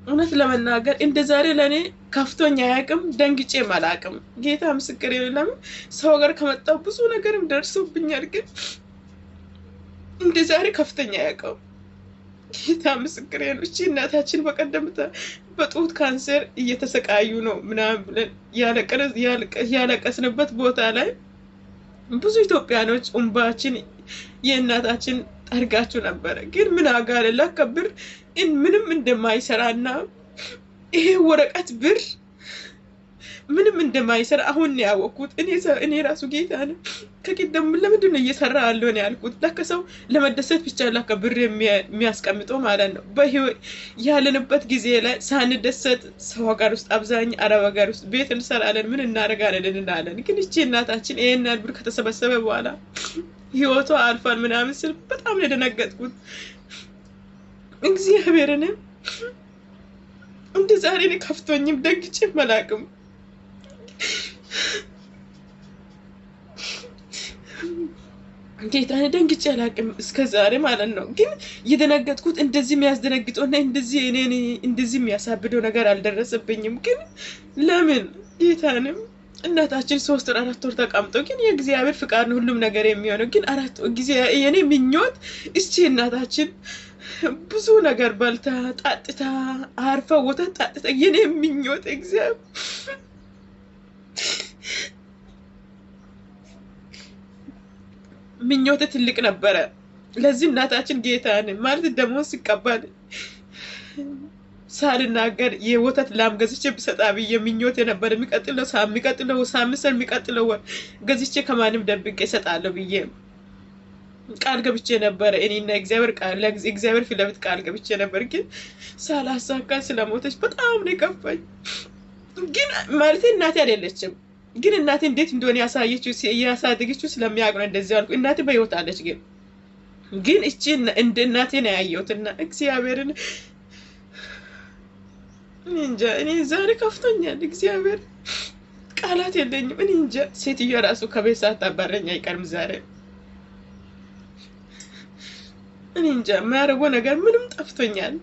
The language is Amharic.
እውነት ለመናገር እንደ ዛሬ ለኔ ከፍቶኛ ያቅም ደንግጬ ማላቅም ጌታ ምስክር የለም ሰው ጋር ከመጣው ብዙ ነገርም ደርሶብኛል ግን እንደ ዛሬ ከፍተኛ ያቀው ጌታ ምስክር ነው እቺ እናታችን በቀደምታ በጡት ካንሰር እየተሰቃዩ ነው ምናምን ብለን ያለቀስንበት ቦታ ላይ ብዙ ኢትዮጵያኖች እንባችን የእናታችን ጠርጋችሁ ነበር ግን ምን አጋለ ለከብር ምንም እንደማይሰራና ይሄ ወረቀት ብር ምንም እንደማይሰራ አሁን ነው ያወቅኩት እኔ ራሱ ጌታ ነው ከቀደም ለምንድን ነው እየሰራ ያለው ነው ያልኩት ለከሰው ለመደሰት ብቻ ለከብር የሚያስቀምጠው ማለት ነው በህይወት ያለንበት ጊዜ ላይ ሳንደሰት ሰው ሀገር ውስጥ አብዛኛው አረብ ሀገር ውስጥ ቤት እንሰራለን ምን እናደርጋለን እንላለን ግን እቺ እናታችን ይሄን ብር ከተሰበሰበ በኋላ ህይወቷ አልፏል ምናምን ስል በጣም ነው ደነገጥኩት እግዚአብሔርን እንደ ዛሬ ነው ከፍቶኝም ደግጬ መላቅም ጌታ ደንግጬ አላቅም እስከ ዛሬ ማለት ነው ግን የደነገጥኩት እንደዚህ የሚያስደነግጠውና እንደዚህ እኔን እንደዚህ የሚያሳብደው ነገር አልደረሰብኝም ግን ለምን ጌታንም እናታችን 3 ወር 4 ወር ተቀምጦ ግን የእግዚአብሔር ፍቃድ ነው ሁሉም ነገር የሚሆነው ግን 4 ጊዜ የኔ ምኞት እቺ እናታችን ብዙ ነገር በልታ ጣጥታ አርፋ ወተት ጣጥታ የኔ ምኞት እግዚአብሔር ምኞቴ ትልቅ ነበረ ለዚህ እናታችን ጌታን ማለት ደሞ ሲቀበል ሳልናገር የወተት ላም ገዝቼ ብሰጣ ብዬ ምኞቴ ነበር የሚቀጥለው ሳምንት የሚቀጥለው ገዝቼ ከማንም ደብቄ እሰጣለሁ ብዬ ቃል ገብቼ ነበር እኔና እግዚአብሔር ፊት ለፊት ቃል ገብቼ ነበር ግን ሳላሳካ ስለሞተች በጣም ነው የከፋኝ ግን ማለት እናቴ አይደለችም ግን እናቴ እንዴት እንደሆነ ያሳደገችው ስለሚያውቅ ነው እንደዚህ አልኩ እናቴ በህይወት አለች ግን እቺ እንደ እናቴ ነው ያየሁትና እግዚአብሔርን እንጃ እኔ ዛሬ ከፍቶኛል እግዚአብሔር ቃላት የለኝም እኔ እንጃ ሴትዮ ራሱ ከቤት ሳታባረኝ አይቀርም ዛሬ እኔ እንጃ ማረጎ ነገር ምንም ጠፍቶኛል